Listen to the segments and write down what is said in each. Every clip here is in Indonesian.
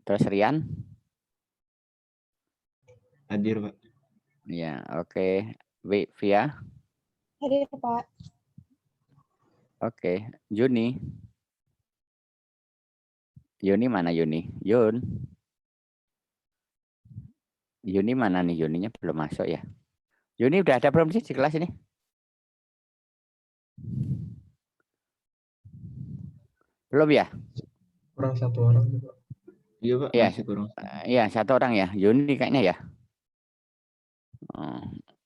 Terus Rian? Hadir, Pak. Ya, oke. Via? Hadir, Pak. Oke. Juni? Yuni mana Yuni? Yuni mana nih? Yuninya belum masuk ya. Yuni udah ada belum sih di kelas ini? Belum ya? Kurang satu orang, Pak. Iya, Pak, Iya, masih kurang. iya satu orang ya. Yuni kayaknya ya.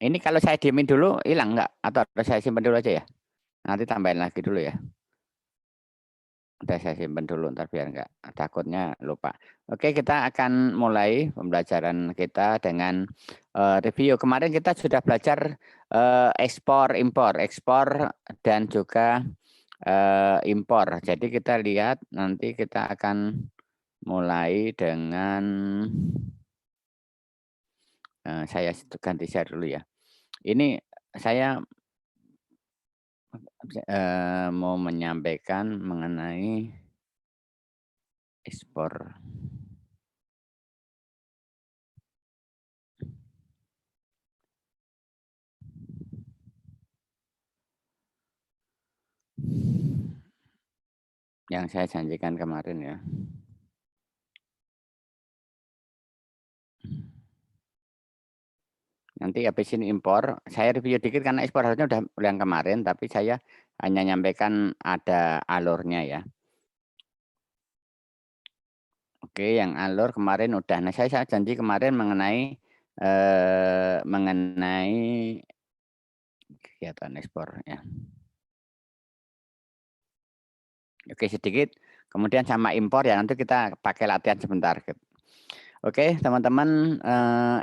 Ini kalau saya diemin dulu hilang nggak? Atau saya simpan dulu aja ya? Nanti tambahin lagi dulu ya. Udah saya simpan dulu ntar biar nggak takutnya lupa. Oke, kita akan mulai pembelajaran kita dengan review. Kemarin kita sudah belajar ekspor, ekspor dan juga impor. Jadi kita lihat nanti kita akan mulai dengan saya ganti share dulu ya. Ini saya mau menyampaikan mengenai ekspor. Yang saya janjikan kemarin ya. Nanti habis ini impor, saya review dikit karena ekspor harusnya udah yang kemarin, tapi saya hanya nyampaikan ada alurnya ya. Oke, yang alur kemarin udah. Nah, saya janji kemarin mengenai kegiatan ekspor ya. Oke, sedikit. Kemudian sama impor ya, nanti kita pakai latihan sebentar. Oke, teman-teman,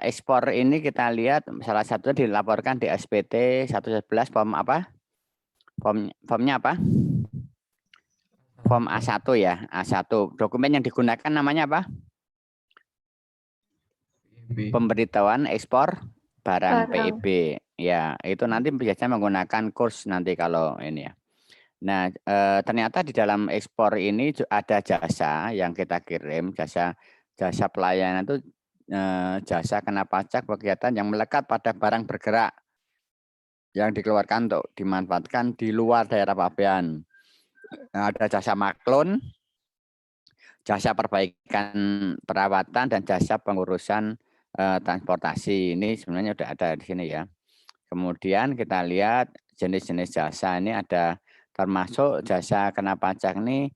ekspor ini kita lihat salah satunya dilaporkan di SPT 111 form apa? Formnya apa? Form A1 ya, A1. Dokumen yang digunakan namanya apa? Pemberitahuan ekspor barang PIB. Ya, itu nanti biasanya menggunakan kurs nanti kalau ini ya. Nah, ternyata di dalam ekspor ini ada jasa yang kita kirim, jasa pelayanan itu jasa kena pajak kegiatan yang melekat pada barang bergerak yang dikeluarkan untuk dimanfaatkan di luar daerah pabean. Nah, ada jasa maklun, jasa perbaikan perawatan, dan jasa pengurusan transportasi. Ini sebenarnya sudah ada di sini ya. Kemudian kita lihat jenis-jenis jasa ini ada termasuk jasa kena pajak ini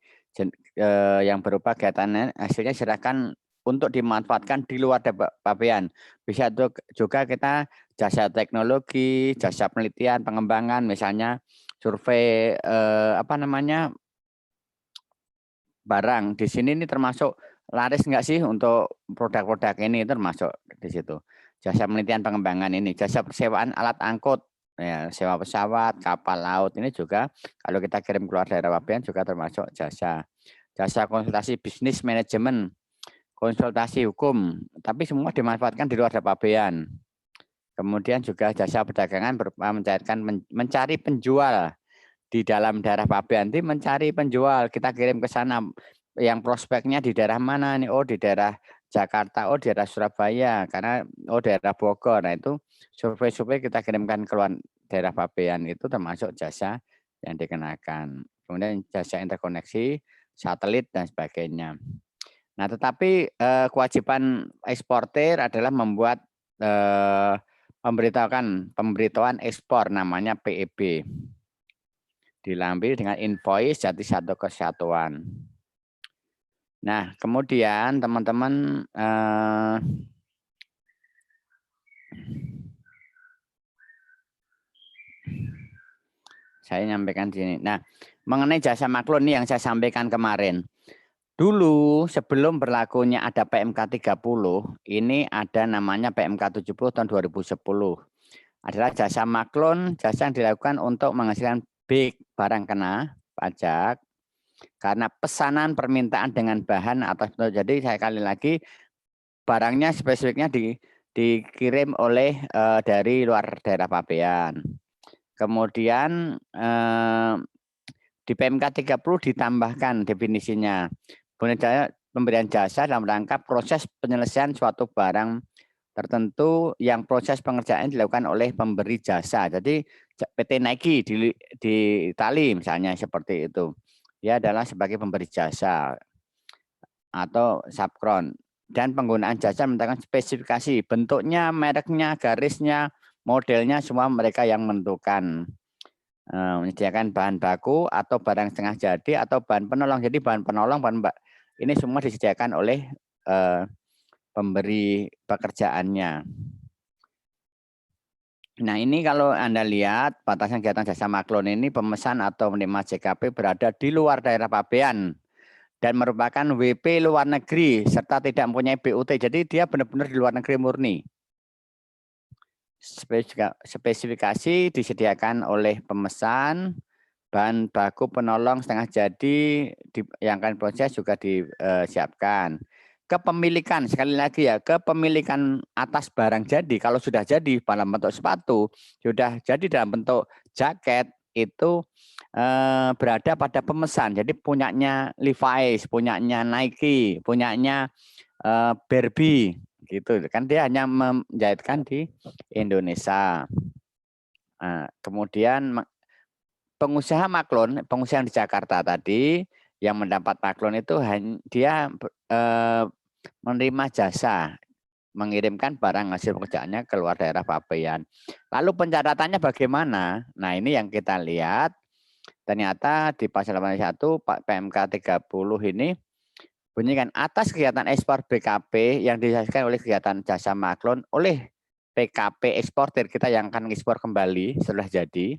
yang berupa kegiatan hasilnya silakan untuk dimanfaatkan di luar pabean. Bisa juga kita jasa teknologi, jasa penelitian, pengembangan, misalnya survei barang. Di sini ini termasuk laris enggak sih untuk produk-produk ini, termasuk di situ. Jasa penelitian pengembangan ini, jasa persewaan alat angkut, ya, sewa pesawat, kapal laut ini juga kalau kita kirim keluar daerah pabean juga termasuk jasa. Jasa konsultasi bisnis manajemen, konsultasi hukum, tapi semua dimanfaatkan di luar daerah pabean. Kemudian juga jasa perdagangan berupa mencari penjual di dalam daerah pabean, nanti mencari penjual, kita kirim ke sana. Yang prospeknya di daerah mana nih? Oh, di daerah Jakarta, oh di daerah Surabaya, karena daerah Bogor. Nah, itu survei-survei kita kirimkan keluar daerah pabean, itu termasuk jasa yang dikenakan. Kemudian jasa interkoneksi, satelit dan sebagainya. Nah, tetapi kewajiban eksportir adalah membuat pemberitahuan ekspor namanya PEB. Dilampiri dengan invoice jati satu kesatuan. Nah, kemudian teman-teman saya nyampaikan di sini. Nah, mengenai jasa maklun ini yang saya sampaikan kemarin. Dulu sebelum berlakunya ada PMK 30, ini ada namanya PMK 70 tahun 2010. Adalah jasa maklun, jasa yang dilakukan untuk menghasilkan barang kena pajak karena pesanan permintaan dengan bahan atas. Jadi saya kali lagi barangnya spesifiknya dikirim oleh dari luar daerah pabean. Kemudian di PMK 30 ditambahkan definisinya. pemberian jasa dalam rangka proses penyelesaian suatu barang tertentu yang proses pengerjaan dilakukan oleh pemberi jasa. Jadi PT Nike di Itali misalnya seperti itu. Dia adalah sebagai pemberi jasa atau subkron. Dan penggunaan jasa menentukan spesifikasi, bentuknya, mereknya, garisnya, modelnya semua mereka yang menentukan. Menyediakan bahan baku atau barang setengah jadi atau bahan penolong. Jadi bahan penolong, ini semua disediakan oleh pemberi pekerjaannya. Nah ini kalau Anda lihat batasan kegiatan jasa maklun ini pemesan atau penerima JKP berada di luar daerah pabean dan merupakan WP luar negeri serta tidak mempunyai BUT. Jadi dia benar-benar di luar negeri murni. Spesifikasi disediakan oleh pemesan, bahan baku penolong setengah jadi yang akan proses juga disiapkan. Kepemilikan, sekali lagi ya, kepemilikan atas barang jadi, kalau sudah jadi dalam bentuk sepatu, sudah jadi dalam bentuk jaket, itu berada pada pemesan. Jadi punyanya Levi's, punyanya Nike, punyanya Barbie, gitu. Kan dia hanya menjahitkan di Indonesia. Kemudian pengusaha maklun, pengusaha yang di Jakarta tadi, yang mendapat maklun itu dia menerima jasa, mengirimkan barang hasil pekerjaannya ke luar daerah pabean. Lalu pencatatannya bagaimana? Nah ini yang kita lihat, ternyata di pasal 81 PMK 30 ini bunyikan atas kegiatan ekspor BKP yang dihasilkan oleh kegiatan jasa maklun oleh PKP eksportir kita yang akan ekspor kembali setelah jadi,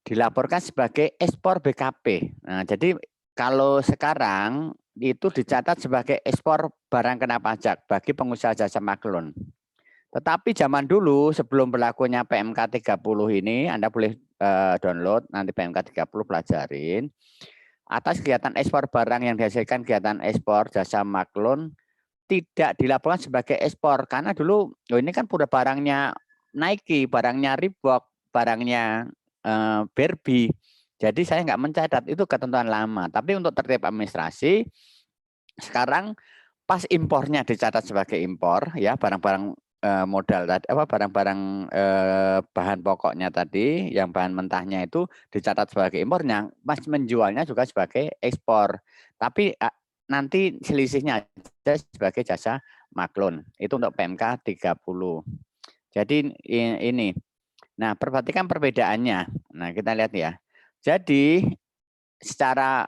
dilaporkan sebagai ekspor BKP. Nah, jadi kalau sekarang itu dicatat sebagai ekspor barang kena pajak bagi pengusaha jasa maklun. Tetapi zaman dulu sebelum berlakunya PMK 30 ini, Anda boleh download nanti PMK 30 pelajarin. Atas kegiatan ekspor barang yang dihasilkan kegiatan ekspor jasa maklun tidak dilaporkan sebagai ekspor karena dulu ini kan udah barangnya Nike, barangnya Reebok, barangnya Barbie. Jadi saya nggak mencatat, itu ketentuan lama. Tapi untuk tertib administrasi sekarang pas impornya dicatat sebagai impor ya, barang-barang modal tadi apa barang-barang bahan pokoknya tadi yang bahan mentahnya itu dicatat sebagai impornya, mas menjualnya juga sebagai ekspor. Tapi nanti selisihnya ada sebagai jasa maklun. Itu untuk PMK 30. Jadi ini. Nah, perhatikan perbedaannya. Nah, kita lihat ya. Jadi secara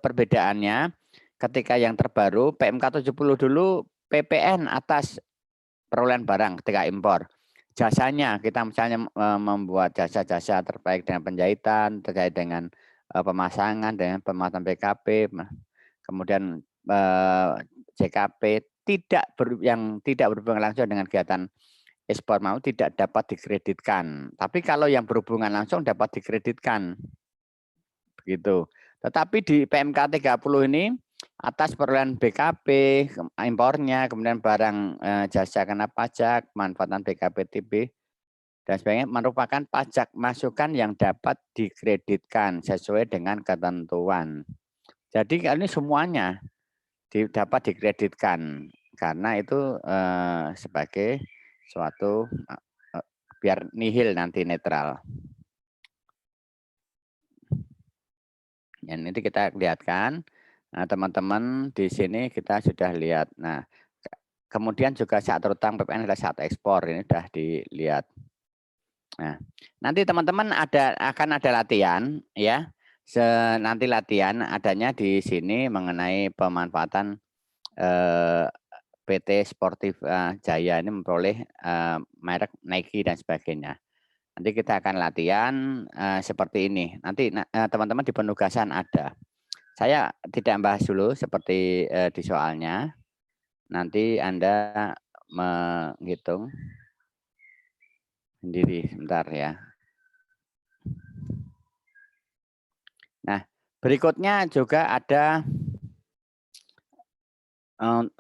perbedaannya ketika yang terbaru PMK 70 dulu PPN atas perolehan barang ketika impor. Jasanya kita misalnya membuat jasa-jasa terkait dengan penjahitan, terkait dengan pemasangan, dengan pemasangan PKP, kemudian JKP yang tidak berhubungan langsung dengan kegiatan ekspor mau tidak dapat dikreditkan. Tapi kalau yang berhubungan langsung dapat dikreditkan. Begitu. Tetapi di PMK 30 ini atas perolehan BKP, impornya, kemudian barang jasa kena pajak, manfaatan BKP TB dan sebagainya merupakan pajak masukan yang dapat dikreditkan sesuai dengan ketentuan. Jadi ini semuanya dapat dikreditkan karena itu sebagai suatu biar nihil nanti netral. Dan ini kita lihatkan, nah, teman-teman di sini kita sudah lihat. Nah, kemudian juga saat terutang PPN adalah saat ekspor, ini sudah dilihat. Nah, nanti teman-teman akan ada latihan ya. Nanti latihan adanya di sini mengenai pemanfaatan PT Sportif Jaya ini memperoleh merek Nike dan sebagainya. Nanti kita akan latihan seperti ini. Nanti teman-teman di penugasan ada. Saya tidak bahas dulu seperti di soalnya. Nanti Anda menghitung sendiri sebentar ya. Nah, berikutnya juga ada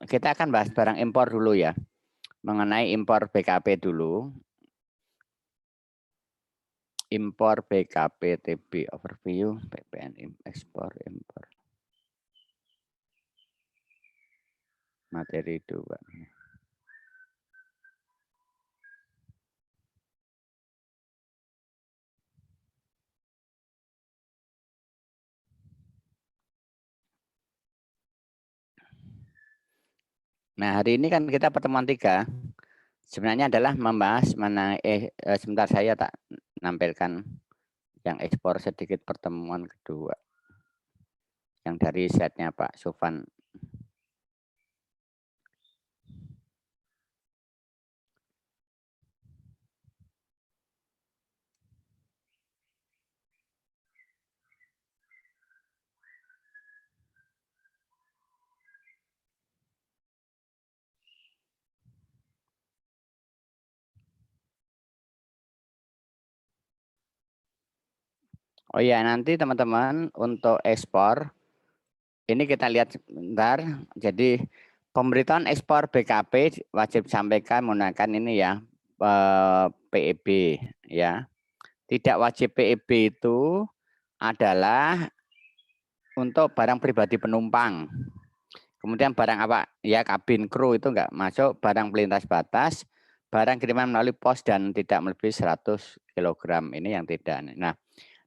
kita akan bahas barang impor dulu ya. Mengenai impor BKP dulu. Impor BKP TB overview PPN ekspor impor. Materi 2. Nah, hari ini kan kita pertemuan 3. Sebenarnya adalah membahas mengenai sebentar saya tak nampilkan yang ekspor sedikit pertemuan kedua. Yang dari setnya Pak Sofan. Oh ya, nanti teman-teman untuk ekspor ini kita lihat sebentar. Jadi pemberitahuan ekspor BKP wajib sampaikan menggunakan ini ya, PEB ya. Tidak wajib PEB itu adalah untuk barang pribadi penumpang. Kemudian barang apa? Ya kabin kru itu enggak masuk, barang pelintas batas, barang kiriman melalui pos dan tidak melebihi 100 kg. Ini yang tidak. Nah,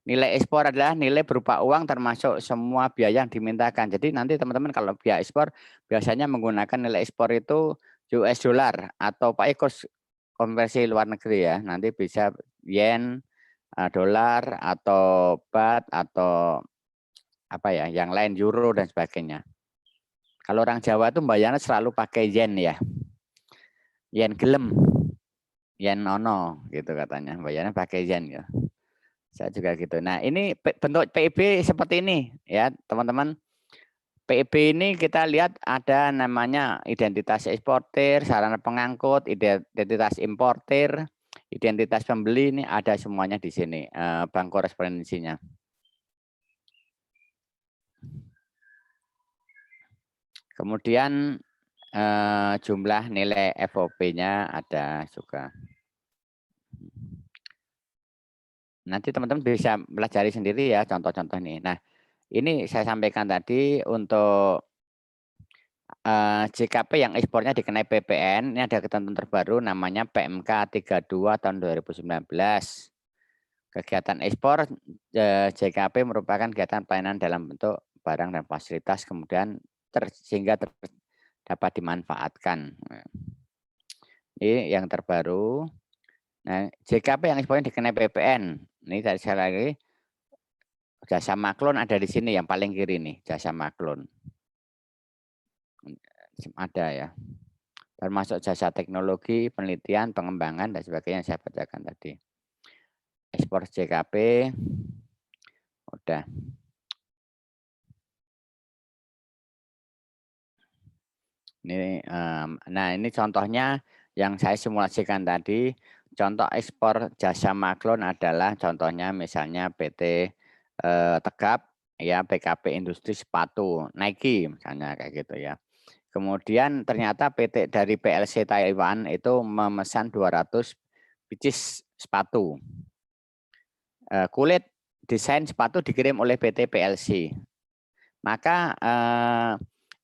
nilai ekspor adalah nilai berupa uang termasuk semua biaya yang dimintakan. Jadi nanti teman-teman kalau biaya ekspor biasanya menggunakan nilai ekspor itu US dollar atau pakai kurs konversi luar negeri ya. Nanti bisa yen, dolar atau baht atau apa ya, yang lain euro dan sebagainya. Kalau orang Jawa itu bayarnya selalu pakai yen ya. Yen gelem, yen nono gitu katanya. Bayarnya pakai yen ya. Saya juga gitu. Nah, ini bentuk PEB seperti ini ya, teman-teman. PEB ini kita lihat ada namanya identitas eksportir, sarana pengangkut, identitas importir, identitas pembeli, ini ada semuanya di sini, bank korespondensinya. Kemudian jumlah nilai FOB-nya ada juga. Nanti teman-teman bisa pelajari sendiri ya contoh-contoh ini. Nah, ini saya sampaikan tadi untuk JKP yang ekspornya dikenai PPN, ini ada ketentuan terbaru namanya PMK 32 tahun 2019. Kegiatan ekspor JKP merupakan kegiatan pelayanan dalam bentuk barang dan fasilitas kemudian sehingga dapat dimanfaatkan. Ini yang terbaru. Nah, JKP yang ekspornya dikenai PPN. Ini tadi saya lagi jasa maklun ada di sini yang paling kiri nih, jasa maklun. Ada ya. Termasuk jasa teknologi, penelitian, pengembangan dan sebagainya yang saya bacakan tadi. Ekspor JKP udah. Ini nah ini contohnya yang saya simulasikan tadi. Contoh ekspor jasa maklun adalah contohnya misalnya PT Tegap ya, PKP Industri Sepatu, Nike misalnya kayak gitu ya. Kemudian ternyata PT dari PLC Taiwan itu memesan 200 biji sepatu. Kulit desain sepatu dikirim oleh PT PLC. Maka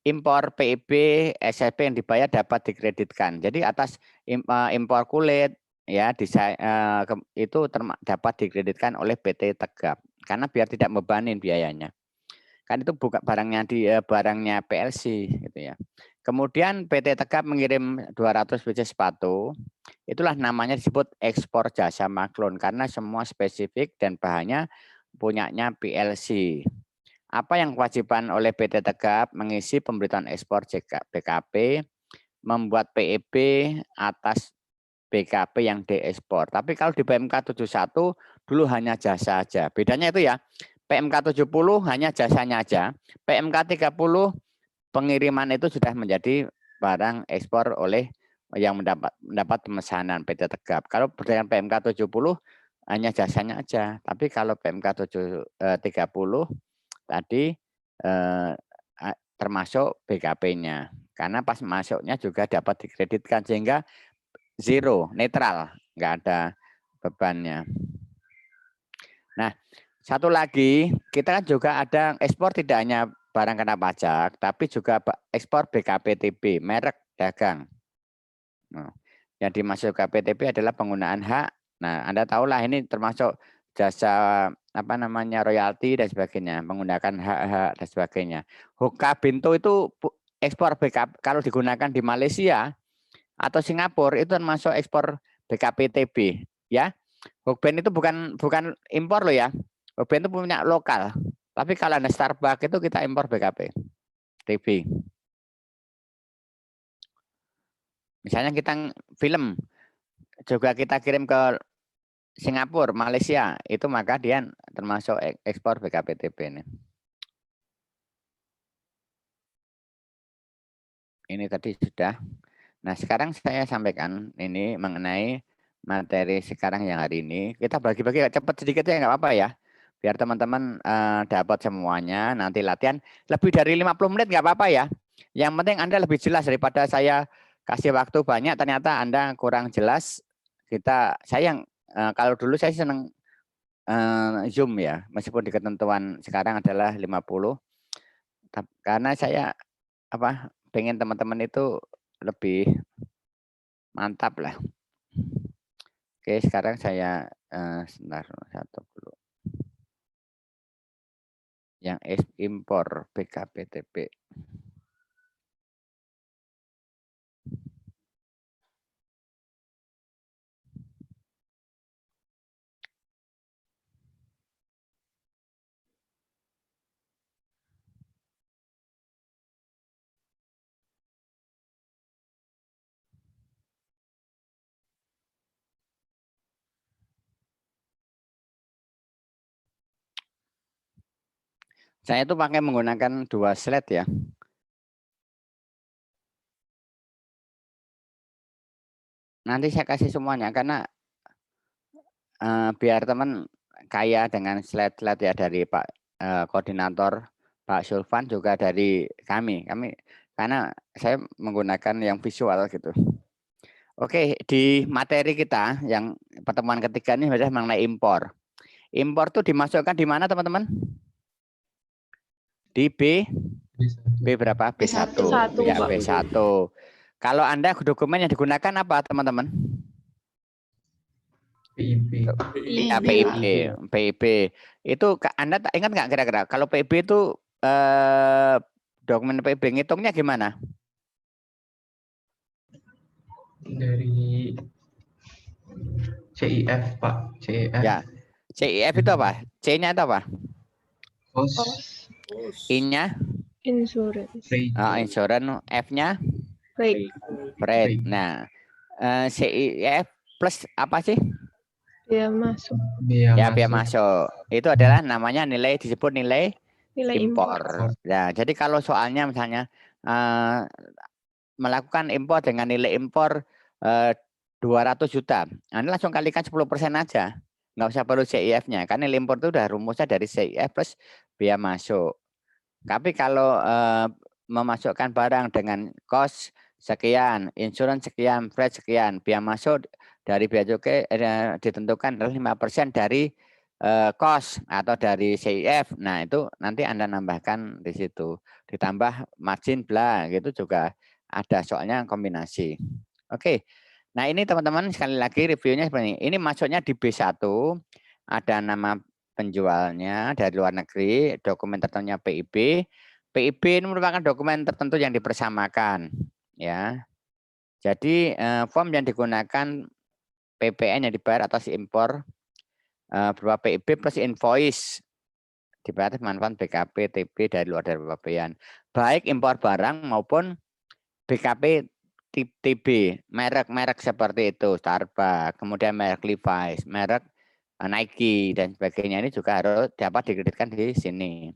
impor PIB SSP yang dibayar dapat dikreditkan. Jadi atas impor kulit ya desain itu dapat dikreditkan oleh PT Tegap karena biar tidak membebanin biayanya. Kan itu bukan barangnya PLC gitu ya. Kemudian PT Tegap mengirim 200 biji sepatu. Itulah namanya disebut ekspor jasa maklun karena semua spesifik dan bahannya punyanya PLC. Apa yang kewajiban oleh PT Tegap? Mengisi pemberitahuan ekspor BKP, membuat PEB atas BKP yang diekspor. Tapi kalau di PMK 71 dulu hanya jasa aja. Bedanya itu ya, PMK 70 hanya jasanya aja. PMK 30 pengiriman itu sudah menjadi barang ekspor oleh yang mendapat pemesanan PT Tegap. Kalau berdasarkan PMK 70 hanya jasanya aja. Tapi kalau PMK 30 tadi termasuk BKP-nya. Karena pas masuknya juga dapat dikreditkan sehingga zero, netral, nggak ada bebannya. Nah, satu lagi, kita kan juga ada ekspor tidak hanya barang kena pajak, tapi juga ekspor BKPTB, merek dagang. Nah, yang dimaksud KPTB adalah penggunaan hak. Nah, Anda tahulah ini termasuk jasa apa namanya royalti dan sebagainya, menggunakan hak-hak dan sebagainya. Hoka Bento itu ekspor BK kalau digunakan di Malaysia atau Singapura itu termasuk ekspor BKPTB, ya. Hokben itu bukan impor loh ya. Hokben itu punya lokal. Tapi kalau ada Starbucks itu kita impor BKPTB. Misalnya kita film juga kita kirim ke Singapura, Malaysia, itu maka dia termasuk ekspor BKPTB ini. Ini tadi sudah. Nah, sekarang saya sampaikan ini mengenai materi sekarang yang hari ini. Kita bagi-bagi cepat sedikit ya, nggak apa-apa ya. Biar teman-teman dapat semuanya, nanti latihan. Lebih dari 50 menit nggak apa-apa ya. Yang penting Anda lebih jelas daripada saya kasih waktu banyak, ternyata Anda kurang jelas. Kalau dulu saya senang Zoom ya, meskipun di ketentuan sekarang adalah 50. Karena saya pengen teman-teman itu lebih mantap lah. Oke, sekarang saya sebentar satu dulu. Yang impor BKPTB. Saya itu pakai menggunakan 2 slide ya. Nanti saya kasih semuanya karena biar teman kaya dengan slide-slide ya dari Pak koordinator Pak Sulvan juga dari kami karena saya menggunakan yang visual gitu. Oke, di materi kita yang pertemuan ketiga ini adalah mengenai impor. Impor itu dimasukkan di mana teman-teman? Di B berapa? B1. Ya, B1. Kalau Anda dokumen yang digunakan apa teman-teman? PIB. Iya, PIB. Itu Anda ingat nggak kira-kira kalau PIB itu dokumen PIB ngitungnya gimana? Dari CIF, Pak. CIF. Ya. CIF itu apa? C-nya itu apa? Cost. I-nya? Insurance. Insurance. F-nya? Freight. Nah, CIF plus apa sih? Biaya masuk. Biaya masuk. Itu adalah namanya disebut nilai impor. Ya, jadi kalau soalnya misalnya melakukan impor dengan nilai impor 200 juta. Anda langsung kalikan 10% aja. Nggak usah perlu CIF-nya. Karena nilai impor itu udah rumusnya dari CIF plus biaya masuk. Tapi kalau memasukkan barang dengan cost sekian, insurance sekian, freight sekian, biaya masuk dari biaya cukai ditentukan adalah 5% dari cost atau dari CIF. Nah, itu nanti Anda nambahkan di situ. Ditambah margin bla gitu juga ada, soalnya kombinasi. Oke. Nah, ini teman-teman sekali lagi reviewnya seperti ini. Ini masuknya di B1, ada nama penjualnya dari luar negeri, dokumen tertentunya PIB. PIB ini merupakan dokumen tertentu yang dipersamakan, ya. Jadi form yang digunakan PPN yang dibayar atas impor berupa PIB plus invoice dibayar manfaat BKP TB dari luar dari pabean, baik impor barang maupun BKP TB, merek-merek seperti itu, Starbucks, kemudian merek Levi's, merek Nike dan sebagainya ini juga harus dapat dikreditkan di sini.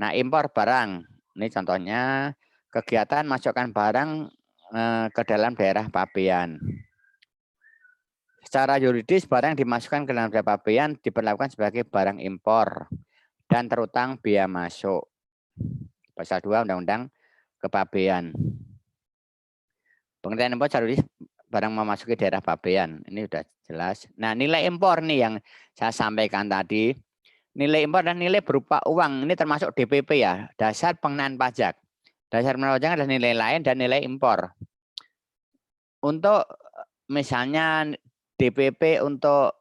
Nah, impor barang, ini contohnya kegiatan masukkan barang ke dalam daerah pabean. Secara yuridis barang dimasukkan ke dalam daerah pabean diperlakukan sebagai barang impor dan terutang biaya masuk. Pasal 2 Undang-Undang Kepabean. Pengertian impor secara yuridis barang memasuki daerah pabean. Ini sudah jelas. Nah, nilai impor nih yang saya sampaikan tadi. Nilai impor dan nilai berupa uang. Ini termasuk DPP ya, dasar pengenaan pajak. Dasar pengenaan pajak adalah nilai lain dan nilai impor. Untuk misalnya DPP untuk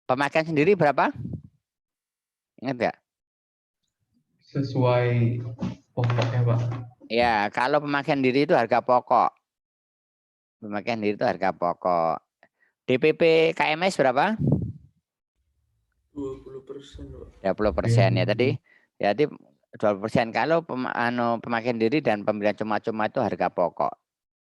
pemakaian sendiri berapa? Ingat nggak? Sesuai pokoknya, Pak. Ya, kalau pemakaian diri itu harga pokok. Pemakaian diri itu harga pokok. DPP KMS berapa? 20%, Pak. 20% ya tadi. Jadi 20%. Kalau pemakaian diri dan pembelian cuma-cuma itu harga pokok.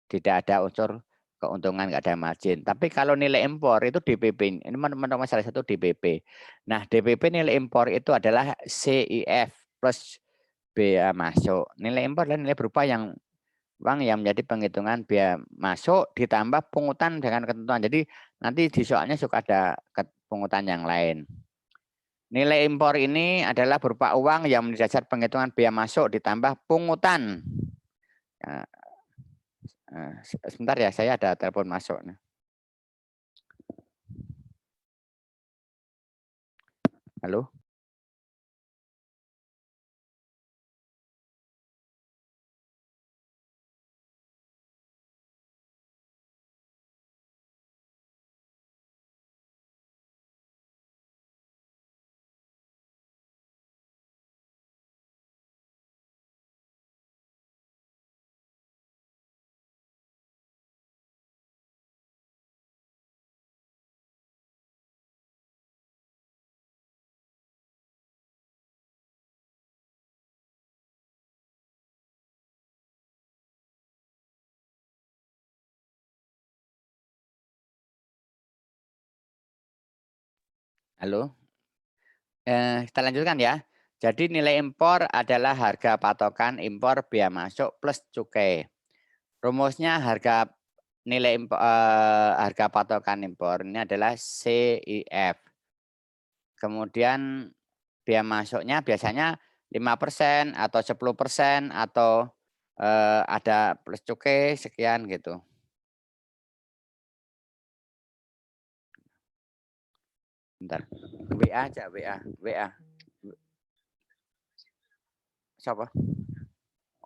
Tidak ada unsur keuntungan, nggak ada margin. Tapi kalau nilai impor itu DPP. Ini merupakan salah satu DPP. Nah, DPP nilai impor itu adalah CIF plus biaya masuk. Nilai impor adalah nilai berupa yang uang yang menjadi penghitungan biaya masuk ditambah pungutan dengan ketentuan. Jadi nanti di soalnya suka ada pungutan yang lain. Nilai impor ini adalah berupa uang yang menjadi dasar penghitungan biaya masuk ditambah pungutan. Sebentar ya, saya ada telepon masuk. Halo? Halo? Kita lanjutkan ya. Jadi nilai impor adalah harga patokan impor biaya masuk plus cukai. Rumusnya nilai impor, harga patokan impor ini adalah CIF. Kemudian biaya masuknya biasanya 5% atau 10% atau ada plus cukai sekian gitu. Bentar. WA aja, WA. Siapa?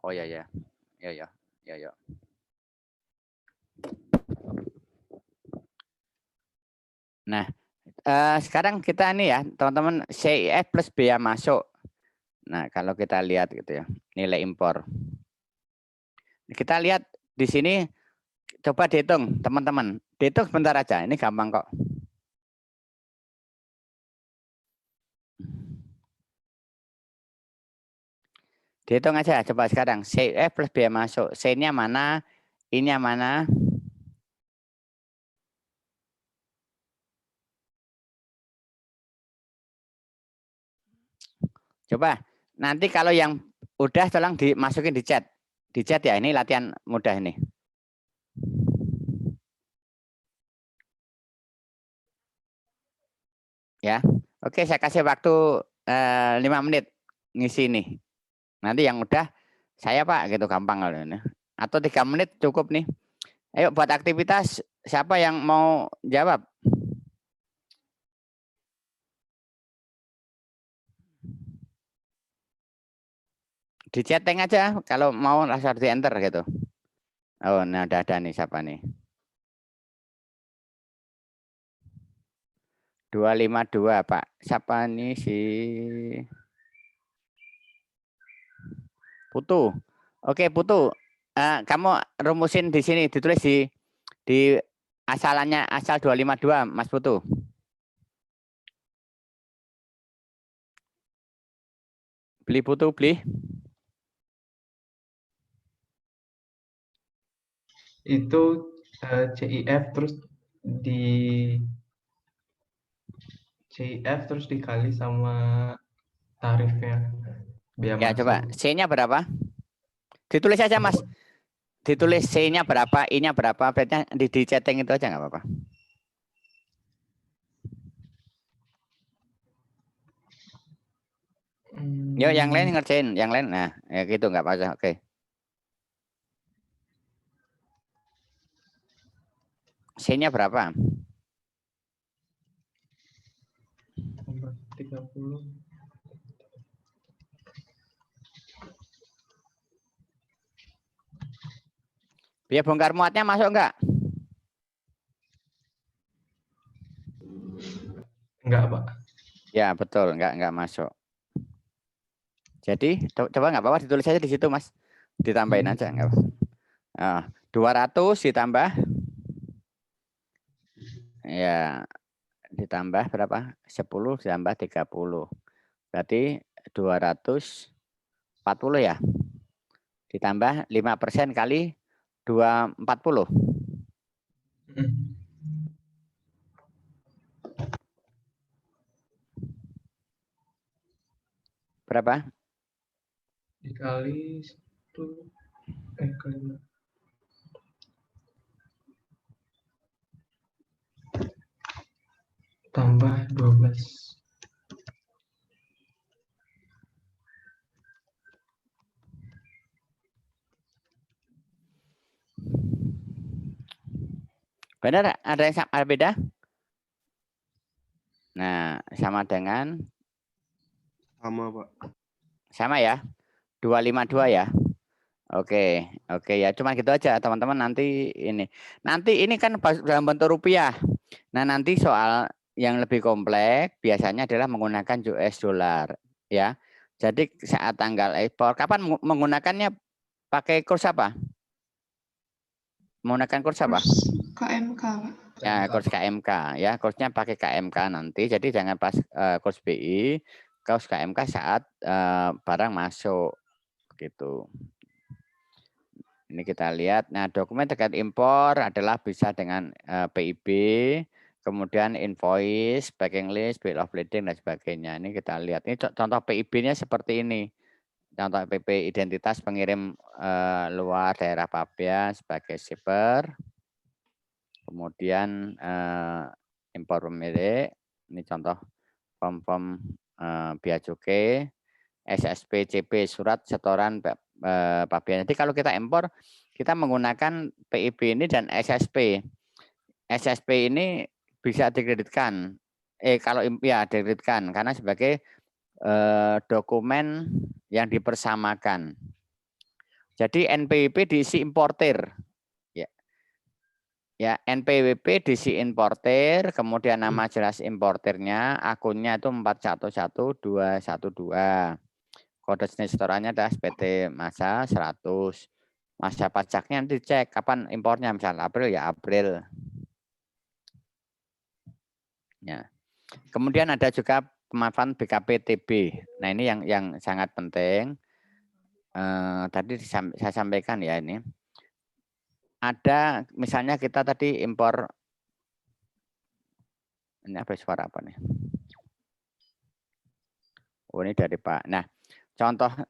Oh ya ya. Ya. Nah, sekarang kita ini ya, teman-teman, CIF plus biaya masuk. Nah, kalau kita lihat gitu ya, nilai impor. Kita lihat di sini, coba dihitung, teman-teman. Dihitung sebentar aja, ini gampang kok. Dihitung aja, coba sekarang. CIF plus biaya masuk. C-nya mana? I-nya mana? Coba, nanti kalau yang udah tolong dimasukin di chat. Di chat ya, ini latihan mudah ini. Ya, oke, saya kasih waktu 5 menit ngisi nih. Nanti yang udah saya Pak gitu gampang kalau ini. Atau 3 menit cukup nih. Ayo buat aktivitas, siapa yang mau jawab? Di chatting aja kalau mau langsung di enter gitu. Oh, nah ada nih siapa nih? 252 Pak. Siapa nih si Putu? Oke Putu, kamu rumusin di sini ditulis di asalannya asal 252 Mas Putu. Beli Putu beli. Itu CIF terus dikali sama tarifnya biaya Ya masuk. coba C-nya berapa? Ditulis aja Mas. Ditulis C-nya berapa, I-nya berapa, berarti di chatting itu aja nggak apa-apa. Yuk yang lain ngerjain, yang lain. Nah, ya gitu nggak apa-apa. Oke. C-nya berapa? Berarti 130. Biaya bongkar muatnya masuk enggak? Enggak, Pak. Ya, betul, enggak masuk. Jadi, coba enggak apa-apa ditulis aja di situ, Mas. Ditambahin aja enggak apa. Nah, 200 ditambah ya ditambah berapa? 10 ditambah 30. Berarti 240 ya. Ditambah 5% kali 240. Berapa? Dikali 1 kali 5. Tambah 12. Benar? Ada yang ada beda? Nah, sama dengan Sama, Pak. sama ya. 252 ya. Oke, ya. Cuman gitu aja teman-teman, nanti ini. Nanti ini kan dalam bentuk rupiah. Nah, nanti soal yang lebih kompleks biasanya adalah menggunakan US dollar ya. Jadi saat tanggal ekspor, kapan menggunakannya pakai kurs apa? Menggunakan kurs apa? KMK, Pak. Ya, kurs KMK ya, kursnya pakai KMK nanti. Jadi jangan pas kurs BI, kurs KMK saat barang masuk gitu. Ini kita lihat. Nah, dokumen terkait impor adalah bisa dengan PIB, kemudian invoice, packing list, bill of lading dan sebagainya. Ini kita lihat. Ini contoh PIB-nya seperti ini. Contoh PP identitas pengirim luar daerah Pabean sebagai shipper. Kemudian impor pemilik, ini contoh form bea cukai, SSP, CP, surat setoran Pabean. Jadi kalau kita impor, kita menggunakan PIB ini dan SSP. SSP ini bisa dikreditkan. Kalau ya dikreditkan karena sebagai dokumen yang dipersamakan. Jadi NPWP diisi importir. Ya, NPWP diisi importir, kemudian nama jelas importirnya, akunnya itu 411212. Kode jenis setorannya adalah PT masa 100. Masa pajaknya nanti cek kapan impornya, misalnya April ya April. Ya. Kemudian ada juga pemanfaatan BKPTB. Nah, ini yang sangat penting. Tadi saya sampaikan ya ini. Ada misalnya kita tadi impor, ini apa suara apa nih? Oh, ini dari Pak. Nah,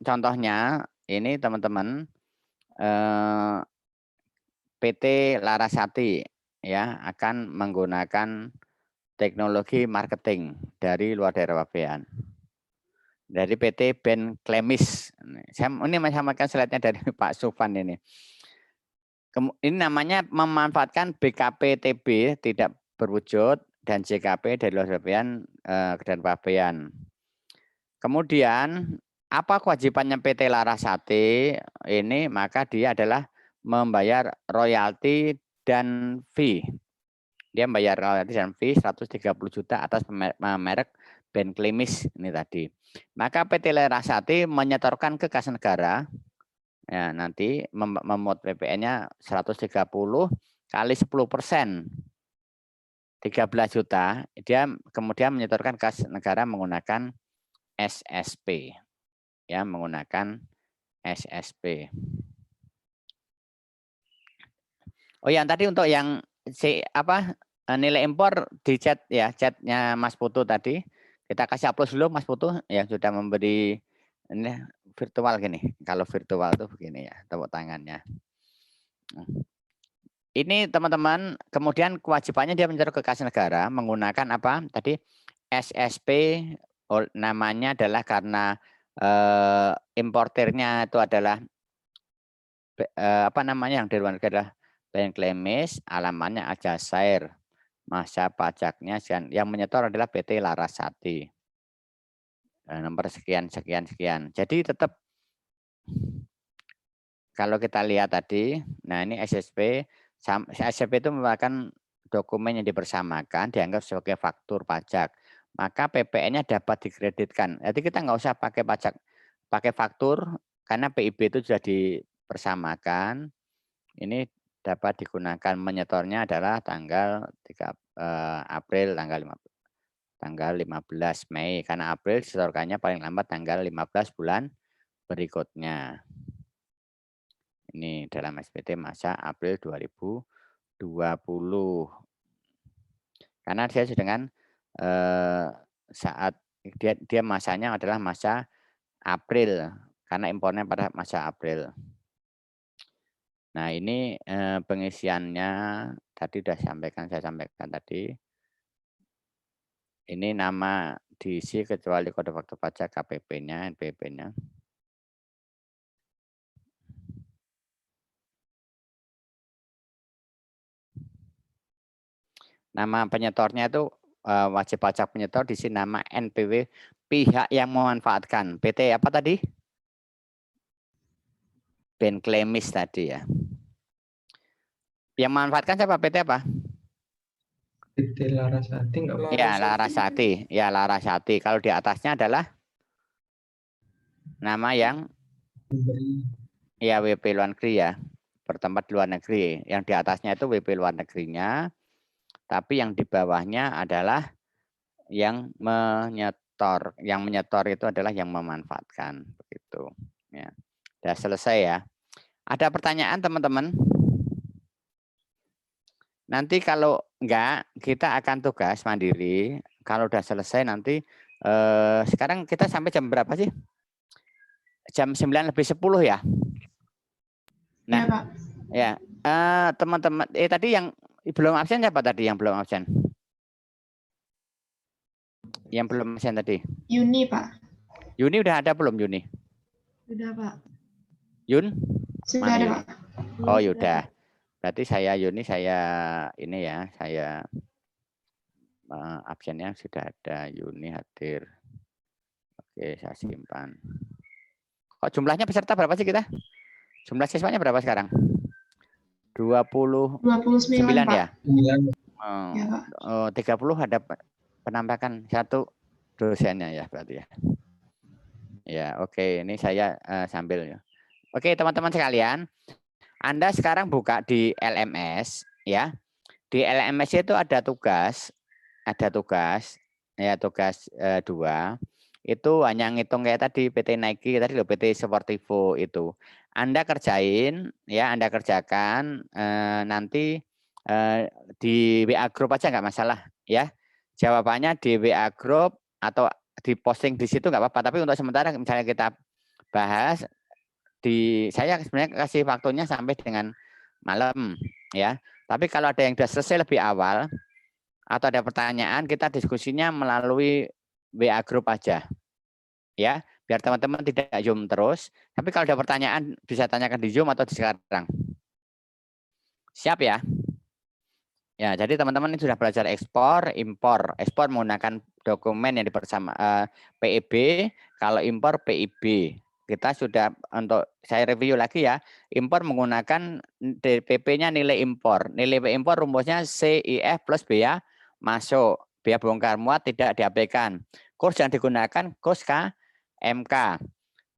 contohnya ini teman-teman PT Larasati ya akan menggunakan teknologi marketing dari luar daerah Pabean. Dari PT Ben Klemis. Ini makan slide-nya dari Pak Sufan ini. Ini namanya memanfaatkan BKPTB tidak berwujud dan JKP dari luar dan Pabean. Kemudian apa kewajibannya PT Larasati ini? Maka dia adalah membayar royalti dan fee. Dia membayar royalti dan fee 130 juta atas merek Ben Klemis ini tadi. Maka PT Larasati menyetorkan ke kas negara. Ya, nanti memot PPN-nya 130 kali 10%. 13 juta, dia kemudian menyetorkan kas negara menggunakan SSP. Ya, menggunakan SSP. Oh, yang tadi untuk yang nilai impor di chat ya, chatnya Mas Putu tadi. Kita kasih upload dulu Mas Putu yang sudah memberi ini virtual gini. Kalau virtual tuh begini ya, tepuk tangannya. Ini teman-teman, kemudian kewajibannya dia menyetor ke kas negara menggunakan apa? Tadi SSP, namanya adalah karena importernya itu adalah apa namanya yang dari luar negeri adalah Ben Klemis, alamannya Aljazair. Masa pajaknya yang menyetor adalah PT Larasati. nomor sekian sekian sekian. Jadi tetap kalau kita lihat tadi, nah ini SSP itu merupakan dokumen yang dipersamakan dianggap sebagai faktur pajak. Maka PPN-nya dapat dikreditkan. Jadi kita nggak usah pakai faktur karena PIB itu sudah dipersamakan. Ini dapat digunakan menyetornya adalah tanggal 3 April tanggal 15 Mei karena April disetorkannya paling lambat tanggal 15 bulan berikutnya. Ini dalam SPT masa April 2020. Karena dia sedangkan saat dia masanya adalah masa April karena impornya pada masa April. Nah, ini pengisiannya tadi saya sampaikan tadi. Ini nama diisi kecuali kode faktur pajak KPP-nya, NPWP-nya. Nama penyetornya itu wajib pajak penyetor diisi nama NPW pihak yang memanfaatkan. PT apa tadi? Ben Klemis tadi ya. Yang memanfaatkan siapa? PT apa? PT Larasati nggak Pak? Ya, Larasati. Ya, Larasati. Kalau di atasnya adalah nama yang Memberi. ya WP luar negeri ya. Bertempat di luar negeri. Yang di atasnya itu WP luar negerinya. Tapi yang di bawahnya adalah yang menyetor. Yang menyetor itu adalah yang memanfaatkan. Begitu. Ya. Sudah selesai ya. Ada pertanyaan teman-teman? Nanti kalau enggak, kita akan tugas mandiri. Kalau udah selesai nanti, sekarang kita sampai jam berapa sih? Jam 9:10 ya? Nah, Ya, Pak. ya teman-teman, tadi yang belum absen siapa tadi yang belum absen? Yang belum absen tadi? Yuni, Pak. Yuni udah ada belum Yuni? Sudah, Pak. Yun? Sudah Mana ada, Yun? Pak. Oh yaudah. Berarti Yuni saya ini ya, saya absennya sudah ada Yuni hadir. Oke, saya simpan. Kok jumlahnya peserta berapa sih kita? Jumlah siswanya berapa sekarang? 29 29, Pak. ya? Ya, Pak. 30 ada penampakan satu dosennya ya berarti ya. Ya, oke, ini saya sambil ya. Oke, teman-teman sekalian, Anda sekarang buka di LMS ya. Di LMS itu ada tugas ya, tugas 2. Itu hanya ngitung kayak tadi PT Nike tadi loh, PT Sportivo itu. Anda kerjain ya, Anda kerjakan nanti di WA group aja nggak masalah ya. Jawabannya di WA group atau di posting di situ nggak apa-apa, tapi untuk sementara misalnya kita bahas saya sebenarnya kasih waktunya sampai dengan malam ya. Tapi kalau ada yang sudah selesai lebih awal atau ada pertanyaan, kita diskusinya melalui WA group aja. Ya, biar teman-teman tidak Zoom terus. Tapi kalau ada pertanyaan bisa tanyakan di Zoom atau di sekarang. Siap ya? Ya, jadi teman-teman ini sudah belajar ekspor, impor. Ekspor menggunakan dokumen yang dipersama PEB, kalau impor PIB. Kita sudah untuk saya review lagi ya. Impor menggunakan DPP-nya nilai impor. Nilai impor rumusnya CIF plus biaya masuk. Biaya bongkar muat tidak diabaikan. Kurs yang digunakan kurs KMK.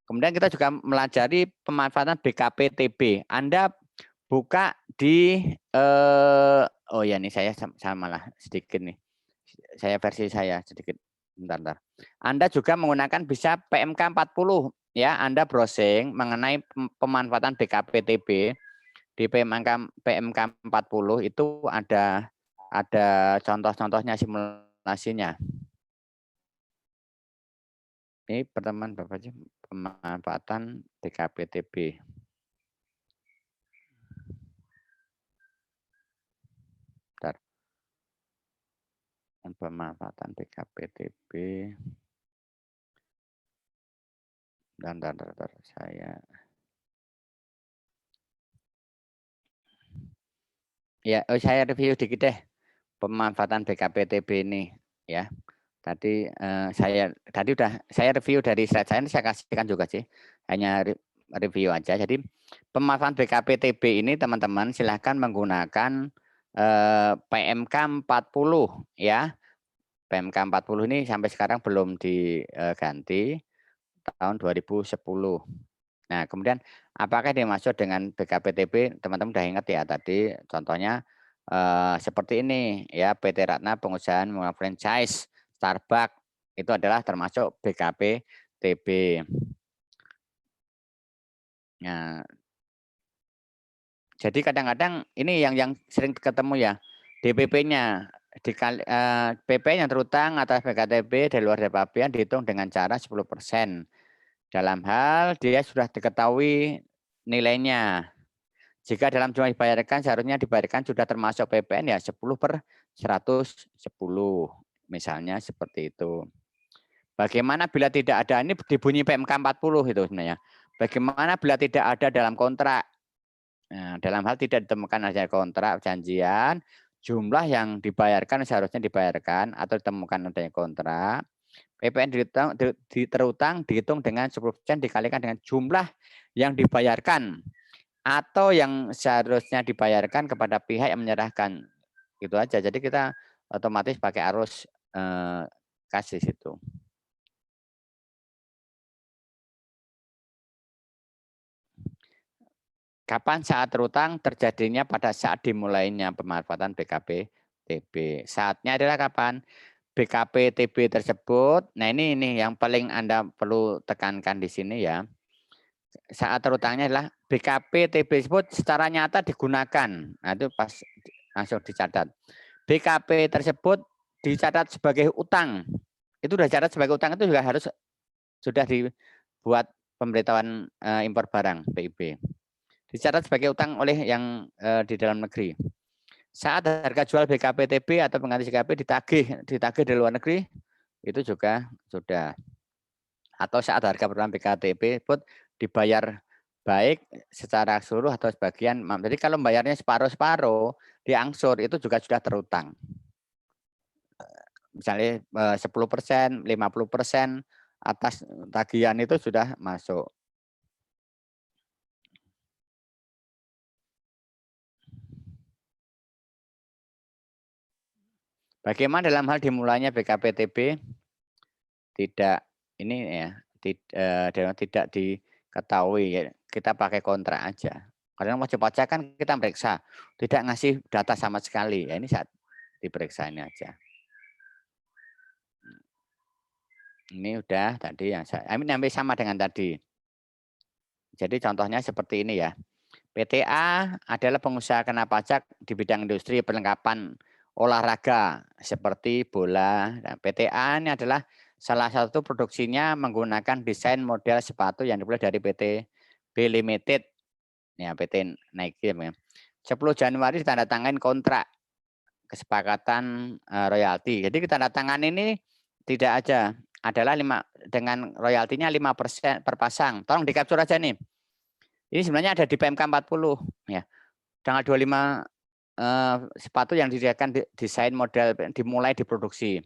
Kemudian kita juga melajari pemanfaatan BKPTB. Anda buka di oh ya nih saya malah sedikit nih. Saya versi saya sedikit. Bentar. Anda juga menggunakan bisa PMK 40 ya. Anda browsing mengenai pemanfaatan BKPTB di PMK 40 itu ada contoh-contohnya, simulasinya. Ini pertemuan Bapak sih pemanfaatan BKPTB. Pemanfaatan BKPTB dan saya ya saya review dikit deh pemanfaatan BKPTB ini ya. Tadi saya review dari slide saya kasihkan juga sih, hanya review aja. Jadi pemanfaatan BKPTB ini teman-teman silahkan menggunakan PMK 40 ya. PMK 40 ini sampai sekarang belum diganti tahun 2010. Nah, kemudian apakah dimaksud dengan BKPTB? Teman-teman sudah ingat ya tadi contohnya seperti ini ya, PT Ratna Pengusahaan Franchise Starbucks itu adalah termasuk BKPTB. Nah, jadi kadang-kadang ini yang sering ketemu ya, DPP-nya dikali PP yang terutang atas BKTB dari luar dari pabean dihitung dengan cara 10%. Dalam hal dia sudah diketahui nilainya. Jika dalam jumlah dibayarkan seharusnya dibayarkan sudah termasuk PPN ya 10/110. Misalnya seperti itu. Bagaimana bila tidak ada, ini dibunyi PMK 40 itu sebenarnya. Bagaimana bila tidak ada dalam kontrak? Nah, dalam hal tidak ditemukan adanya kontrak janjian, jumlah yang dibayarkan seharusnya dibayarkan atau ditemukan adanya kontrak, PPN terutang dihitung dengan 10% dikalikan dengan jumlah yang dibayarkan atau yang seharusnya dibayarkan kepada pihak yang menyerahkan. Gitu aja. Jadi kita otomatis pakai arus kasih situ. Kapan saat terutang? Terjadinya pada saat dimulainya pemanfaatan BKPTB. Saatnya adalah kapan? BKPTB tersebut. Nah, ini yang paling Anda perlu tekankan di sini ya. Saat terutangnya adalah BKPTB tersebut secara nyata digunakan. Nah, itu pas langsung dicatat. BKP tersebut dicatat sebagai utang. Itu sudah dicatat sebagai utang, itu juga harus sudah dibuat pemberitahuan impor barang PIB. Dicatat sebagai utang oleh yang di dalam negeri. Saat harga jual BKPTB atau pengganti BKP ditagih di luar negeri, itu juga sudah. Atau saat harga perusahaan BKTB pun dibayar baik secara keseluruh atau sebagian. Jadi kalau bayarnya separuh-separuh, diangsur itu juga sudah terutang. Misalnya 10%, 50% atas tagihan itu sudah masuk. Bagaimana dalam hal dimulainya BKPTB? Tidak ini ya, tidak diketahui ya. Kita pakai kontrak aja. Karena wajib pajak kan kita meriksa, tidak ngasih data sama sekali. Ya ini saat diperiksa ini aja. Ini udah tadi yang saya ambil sama dengan tadi. Jadi contohnya seperti ini ya. PTA adalah pengusaha kena pajak di bidang industri perlengkapan olahraga seperti bola. Nah, PTA ini adalah salah satu produksinya menggunakan desain model sepatu yang dimulai dari PT B Limited. Ya, PT Nike. 10 Januari ditandatangani kontrak kesepakatan royalti. Jadi ditandatangani ini tidak aja adalah dengan royaltinya 5% per pasang. Tolong di-capture aja nih. Ini sebenarnya ada di PMK 40 ya. Tanggal 25 sepatu yang disediakan desain model dimulai diproduksi.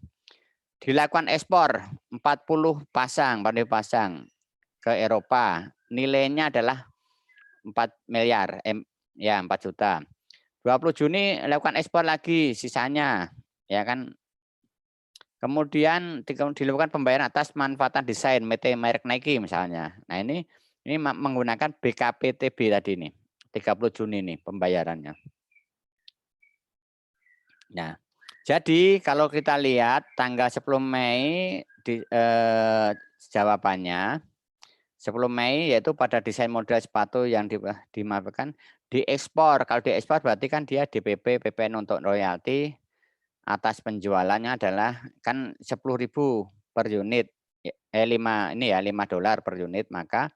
Dilakukan ekspor 40 pasang ke Eropa. Nilainya adalah 4 miliar, ya 4 juta. 20 Juni lakukan ekspor lagi sisanya, ya kan. Kemudian dilakukan pembayaran atas manfaatan desain merek Nike misalnya. Nah, ini menggunakan BKPTB tadi ini. 30 Juni nih pembayarannya. Nah, jadi kalau kita lihat tanggal 10 Mei jawabannya 10 Mei yaitu pada desain model sepatu yang dimaafkan diekspor. Kalau diekspor berarti kan dia DPP PPN untuk royalti atas penjualannya adalah kan 10.000 per unit. 5 ini ya $5 per unit, maka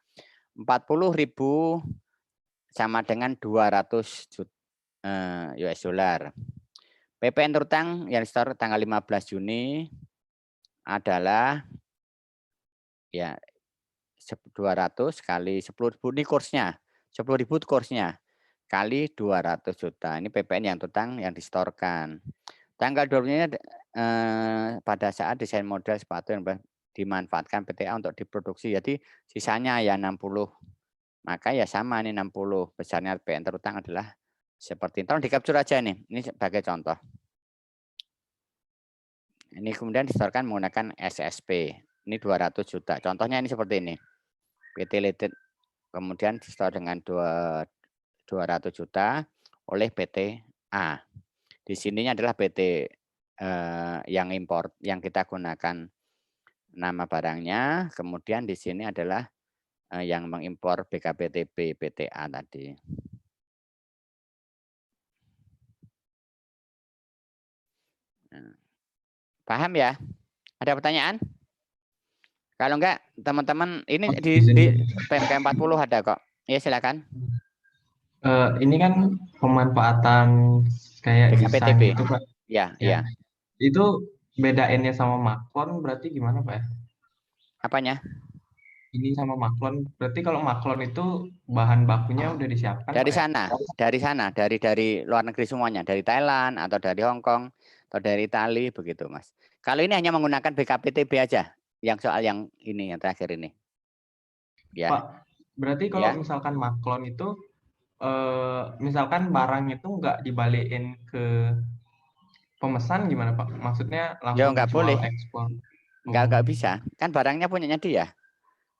40.000 sama dengan 200 US dollar. PPN terutang yang store tanggal 15 Juni adalah ya 200 kali 10.000 ini kursnya. 10.000 kursnya kali 200 juta. Ini PPN yang terutang yang distorkan. Tanggal 20-nya pada saat desain model sepatu yang dimanfaatkan PTA untuk diproduksi. Jadi sisanya ya 60. Maka ya sama nih 60. Besarnya PN terutang adalah seperti ini. Tolong di-capture aja nih. Ini sebagai contoh. Ini kemudian disetorkan menggunakan SSP. Ini 200 juta. Contohnya ini seperti ini. PT Limited kemudian disetor dengan 200 juta oleh PT A. Di sininya adalah PT yang import, yang kita gunakan nama barangnya. Kemudian di sini adalah yang mengimpor BKPTB PTA tadi. Paham ya? Ada pertanyaan? Kalau enggak, teman-teman ini di PMK 40 ada kok. Ya silakan. Ini kan pemanfaatan kayak desain BKPTB. gitu, Pak. Ya, Ya. ya. Itu bedainnya sama maklon berarti gimana, Pak ya? Apanya? Ini sama maklon. Berarti kalau maklon itu bahan bakunya udah disiapkan, Dari Pak ya? sana, dari luar negeri semuanya, dari Thailand atau dari Hong Kong atau dari Itali begitu, Mas. Kalau ini hanya menggunakan BKPTB aja, yang soal yang ini yang terakhir ini. Ya. Pak, berarti kalau misalkan maklon itu misalkan barang itu nggak dibalikin ke pemesan gimana, Pak? Maksudnya langsung nggak jual boleh. ekspor. Nggak bisa. Kan barangnya punyanya dia.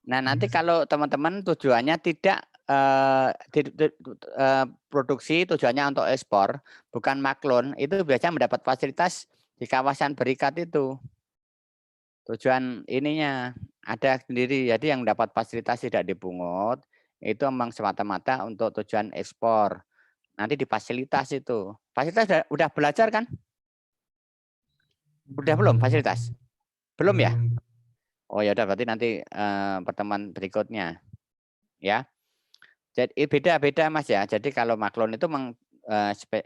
Nah, nanti kalau teman-teman tujuannya tidak produksi, tujuannya untuk ekspor, bukan maklon, itu biasanya mendapat fasilitas di kawasan berikat itu. Tujuan ininya ada sendiri, jadi yang dapat fasilitas tidak dipungut, itu memang semata-mata untuk tujuan ekspor. Nanti di fasilitas itu. Fasilitas udah belajar kan? Udah belum fasilitas? Belum ya? Oh ya udah, berarti nanti pertemuan berikutnya. Ya. Jadi beda-beda Mas ya. Jadi kalau maklon itu memang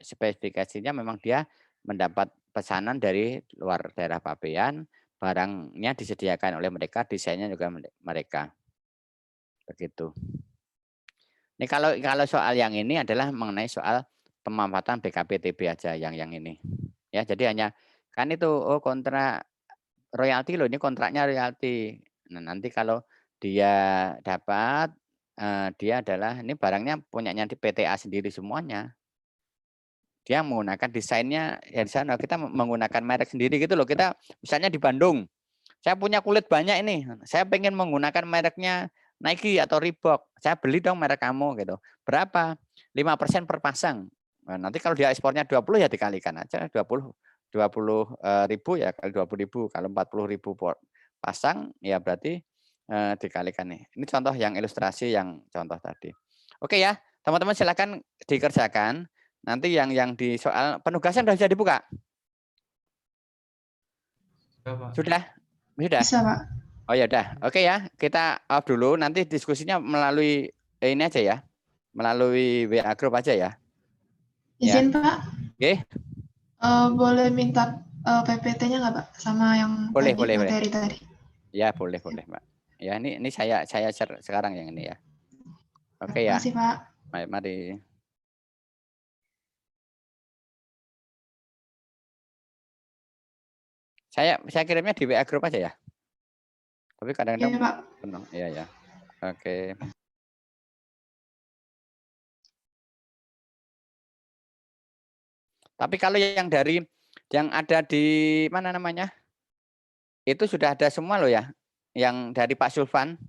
spesifikasinya memang dia mendapat pesanan dari luar daerah pabean, barangnya disediakan oleh mereka, desainnya juga mereka. Begitu. Ini kalau soal yang ini adalah mengenai soal pemanfaatan BKPTB aja yang ini. Ya, jadi hanya kan itu kontrak royalti loh, ini kontraknya royalti. Nah, nanti kalau dia dapat dia adalah ini barangnya punyanya di PTA sendiri semuanya. Dia menggunakan desainnya ya di sana, kita menggunakan merek sendiri gitu loh. Kita misalnya di Bandung, saya punya kulit banyak ini. Saya pengen menggunakan mereknya Nike atau Reebok. Saya beli dong merek kamu gitu. Berapa? 5% per pasang. Nah, nanti kalau dia ekspornya 20 ya dikalikan aja 20 ribu ya kali 20.000. Kalau 40.000 pasang ya berarti dikalikan nih. Ini contoh yang ilustrasi yang contoh tadi. Oke ya, teman-teman silakan dikerjakan. Nanti yang di soal penugasan sudah bisa dibuka. Sudah? Sudah. Bisa, Pak. Oh ya udah. Oke ya, kita off dulu. Nanti diskusinya melalui ini aja ya. Melalui WA group aja ya. Izin, Pak. Oke. Boleh minta PPT-nya nggak, Pak? Sama yang materi tadi. Ya, boleh, Mbak. Ya, ini saya share sekarang yang ini ya. Oke ya. Terima kasih, Pak. Baik, mari. Saya kirimnya di WA group aja ya. Tapi kadang-kadang penuh. Iya ya. Oke. Tapi kalau yang ada di mana namanya? Itu sudah ada semua loh ya. Yang dari Pak Sulvan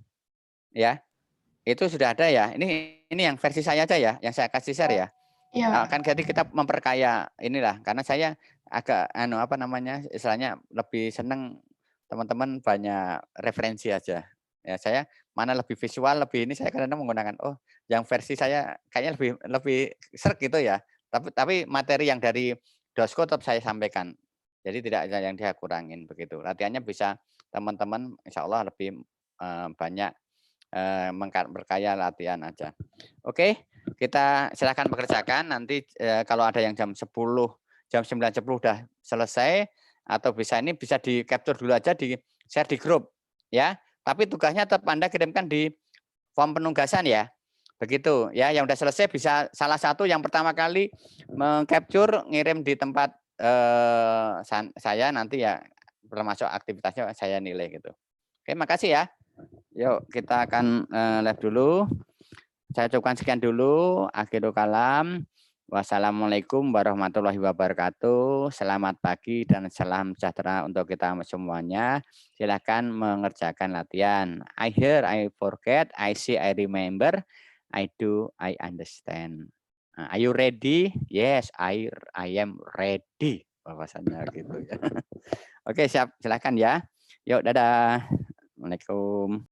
ya. Itu sudah ada ya. Ini yang versi saya aja ya, yang saya kasih share ya. Iya. Kan jadi kita memperkaya inilah karena saya agak istilahnya lebih seneng teman-teman banyak referensi aja. Ya saya mana lebih visual, lebih ini saya kadang-kadang menggunakan yang versi saya kayaknya lebih serk gitu ya. Tapi materi yang dari Dosko tetap saya sampaikan. Jadi tidak ada yang dia kurangin begitu. Latihannya bisa teman-teman insya Allah lebih banyak berkaya latihan aja. Oke, kita silakan bekerjakan. Nanti kalau ada yang jam 10, jam 9.10 udah selesai atau bisa di capture dulu aja, di share di grup ya. Tapi tugasnya tetap Anda kirimkan di form penugasan ya. Begitu ya, yang udah selesai bisa salah satu yang pertama kali meng-capture ngirim di tempat saya nanti ya termasuk aktivitasnya saya nilai gitu. Oke, makasih ya. Yuk kita akan live dulu. Saya cukupkan sekian dulu. Akhirul kalam. Wassalamualaikum warahmatullahi wabarakatuh. Selamat pagi dan salam sejahtera untuk kita semuanya. Silakan mengerjakan latihan. I hear, I forget, I see, I remember, I do, I understand. Are you ready? Yes, I am ready. Bahwasannya gitu ya. Oke, siap. Silakan ya. Yuk, dadah. Assalamualaikum.